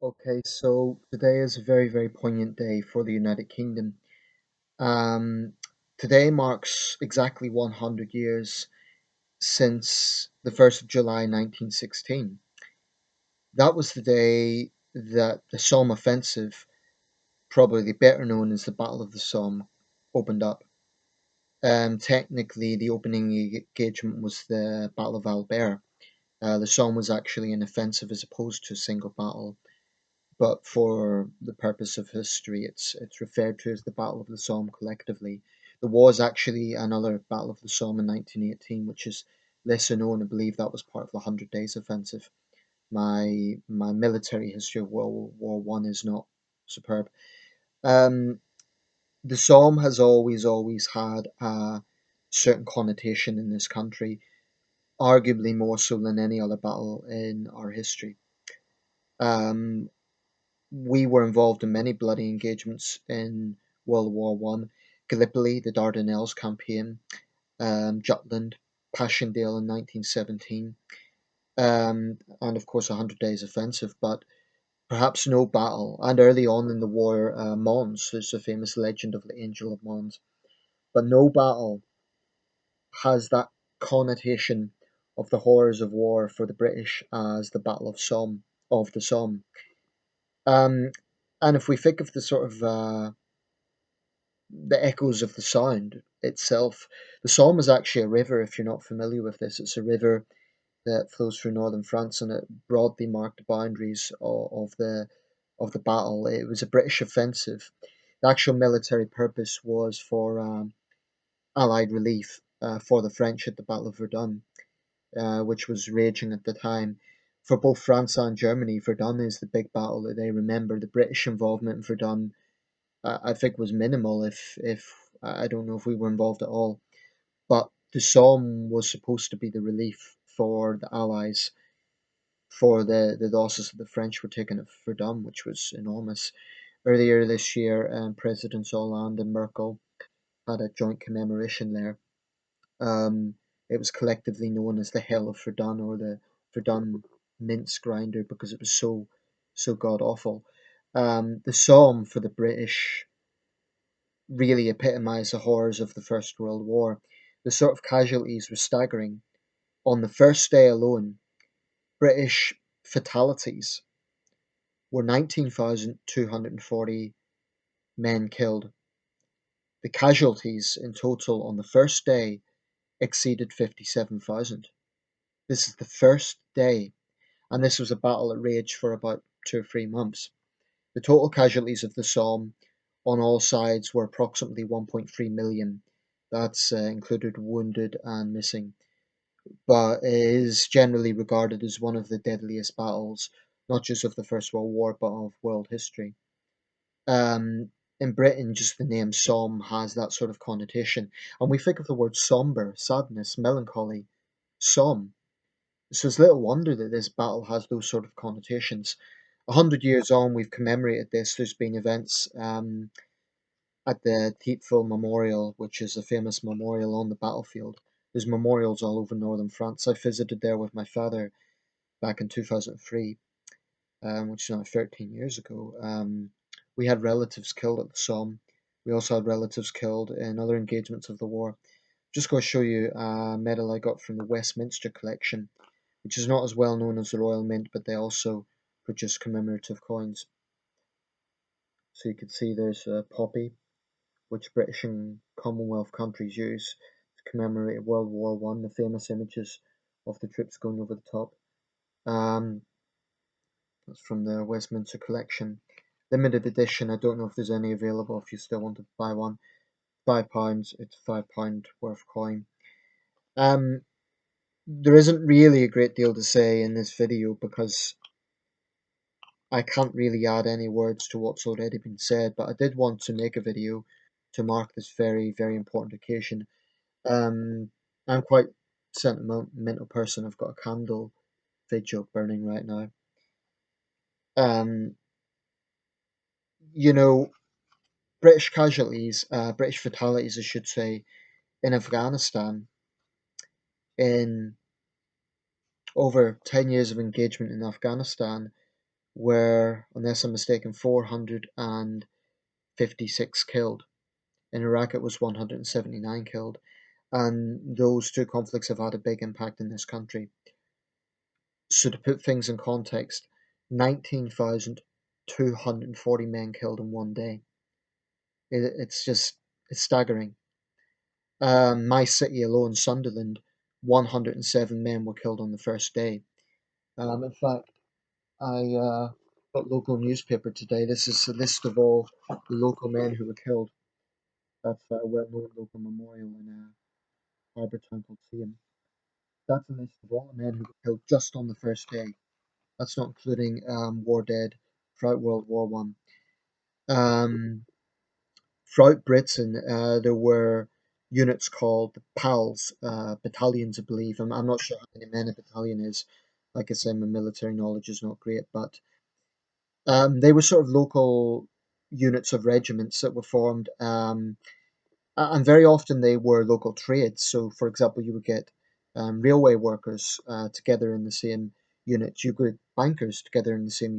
Okay, so today is a very, very poignant day for the United Kingdom. Um, Today marks exactly 100 years since the 1st of July 1916. That was the day that the Somme offensive, probably better known as the Battle of the Somme, opened up. Technically, the opening engagement was the Battle of Albert. The Somme was actually an offensive as opposed to a single battle, but for the purpose of history, it's referred to as the Battle of the Somme collectively. There was actually another Battle of the Somme in 1918, which is lesser known. I believe that was part of the Hundred Days Offensive. My military history of World War One is not superb. Um, the Somme has always had a certain connotation in this country, arguably more so than any other battle in our history. Um, we were involved in many bloody engagements in World War One. Gallipoli, the Dardanelles campaign, Jutland, Passchendaele in 1917, and of course a Hundred Days Offensive. But perhaps no battle, and early on in the war, Mons, there's a famous legend of the Angel of Mons, but no battle has that connotation of the horrors of war for the British as the Battle of the Somme. Um, and if we think of the sort of the echoes of the sound itself. The Somme is actually a river, if you're not familiar with this. It's a river that flows through northern France and it broadly marked the boundaries of the battle. It was a British offensive. The actual military purpose was for Allied relief for the French at the Battle of Verdun, which was raging at the time. For both France and Germany, Verdun is the big battle that they remember. The British involvement in Verdun I think was minimal if I don't know if we were involved at all. But the Somme was supposed to be the relief for the Allies for the losses that the French were taking at Verdun, which was enormous. Earlier this year, Presidents Hollande and Merkel had a joint commemoration there. Um, it was collectively known as the Hell of Verdun or the Verdun mince grinder because it was so god awful. The Somme for the British really epitomised the horrors of the First World War. The sort of casualties were staggering. On the first day alone, British fatalities were 19,240 men killed. The casualties in total on the first day exceeded 57,000. This is the first day, and this was a battle that raged for about 2 or 3 months. The total casualties of the Somme on all sides were approximately 1.3 million. That's included wounded and missing, but it is generally regarded as one of the deadliest battles, not just of the First World War, but of world history. In Britain, just the name Somme has that sort of connotation, and we think of the word somber, sadness, melancholy, Somme. So it's little wonder that this battle has those sort of connotations. 100 years on, we've commemorated this. There's been events at the Thiepval Memorial, which is a famous memorial on the battlefield. There's memorials all over northern France. I visited there with my father back in 2003, which is now 13 years ago. We had relatives killed at the Somme. We also had relatives killed in other engagements of the war. Just going to show you a medal I got from the Westminster collection, which is not as well known as the Royal Mint, but they also produce commemorative coins. So you can see there's a poppy, which British and Commonwealth countries use to commemorate World War One, the famous images of the troops going over the top. Um, that's from the Westminster collection. Limited edition, I don't know if there's any available if you still want to buy one. £5, it's £5 worth coin. Um, there isn't really a great deal to say in this video because I can't really add any words to what's already been said, but I did want to make a video to mark this very, very important occasion. Um, I'm quite sentimental person. I've got a candle vigil burning right now. Um, you know, British casualties, British fatalities, I should say, in Afghanistan in over 10 years of engagement in Afghanistan were, unless I'm mistaken, 456 killed. In Iraq, it was 179 killed. And those two conflicts have had a big impact in this country. So, to put things in context, 19,240 men killed in one day. It's staggering. My city alone, Sunderland, 107 men were killed on the first day. In fact, I got local newspaper today. This is a list of all the local men who were killed. That's a well-known local memorial in a harbour town called Somme. That's a list of all the men who were killed just on the first day. That's not including war dead throughout World War One. Throughout Britain, there were units called PALs, battalions, I believe. I'm not sure how many men a battalion is. Like I said, my military knowledge is not great, but they were sort of local units of regiments that were formed, and very often they were local trades. So, for example, you would get railway workers together in the same unit. You get bankers together in the same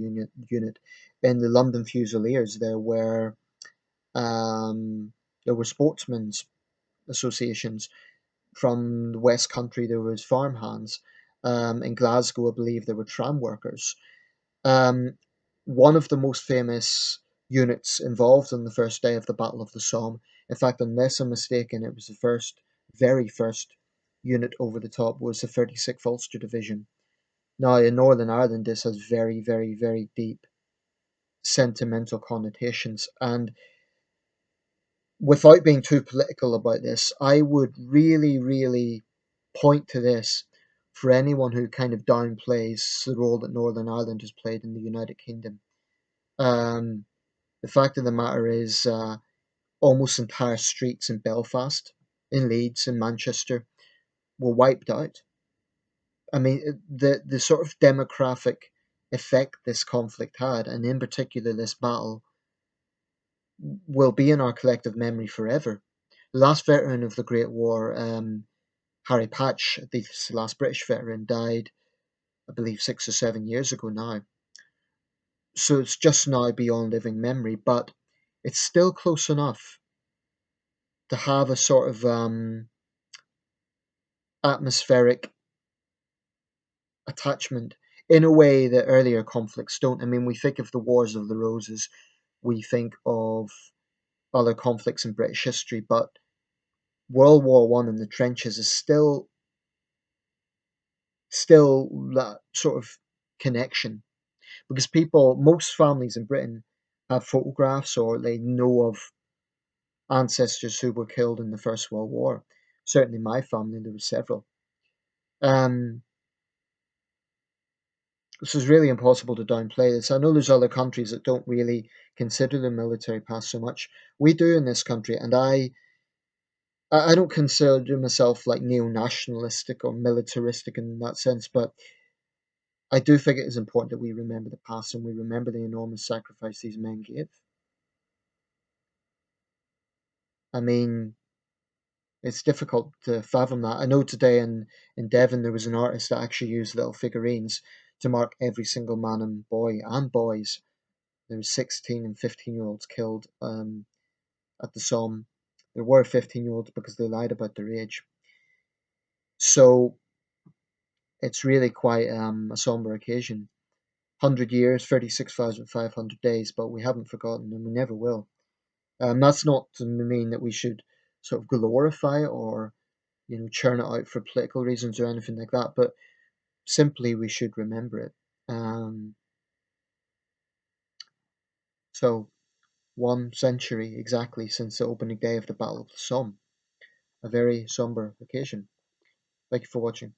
unit. In the London Fusiliers, um, there were sportsmen's associations. From the West Country, there was farmhands. In Glasgow, I believe there were tram workers. Um, One of the most famous units involved on the first day of the Battle of the Somme. In fact, unless I'm mistaken, it was the very first unit over the top was the 36th Ulster Division. Now, in Northern Ireland, this has very, very, very deep sentimental connotations. And without being too political about this, I would really, really point to this for anyone who kind of downplays the role that Northern Ireland has played in the United Kingdom. Um, the fact of the matter is, almost entire streets in Belfast, in Leeds, in Manchester were wiped out. I mean, the sort of demographic effect this conflict had, and in particular this battle, will be in our collective memory forever. The last veteran of the Great War, Harry Patch, the last British veteran, died, I believe, 6 or 7 years ago now. So it's just now beyond living memory, but it's still close enough to have a sort of atmospheric attachment in a way that earlier conflicts don't. I mean, we think of the Wars of the Roses, we think of other conflicts in British history, but World War One in the trenches is still that sort of connection, because most families in Britain have photographs or they know of ancestors who were killed in the First World War. Certainly, my family, there were several. Um, this is really impossible to downplay this. I know there's other countries that don't really consider the military past so much. We do in this country, and I don't consider myself like neo-nationalistic or militaristic in that sense, but I do think it is important that we remember the past and we remember the enormous sacrifice these men gave. I mean, it's difficult to fathom that. I know today in Devon there was an artist that actually used little figurines to mark every single man and boy and boys. There were 16 and 15-year-olds killed at the Somme. There were 15-year-olds because they lied about their age. So it's really quite a somber occasion. 100 years, 36,500 days, but we haven't forgotten and we never will. That's not to mean that we should sort of glorify or churn it out for political reasons or anything like that, but simply we should remember it. Um, so 1 century exactly since the opening day of the Battle of the Somme, a very somber occasion. Thank you for watching.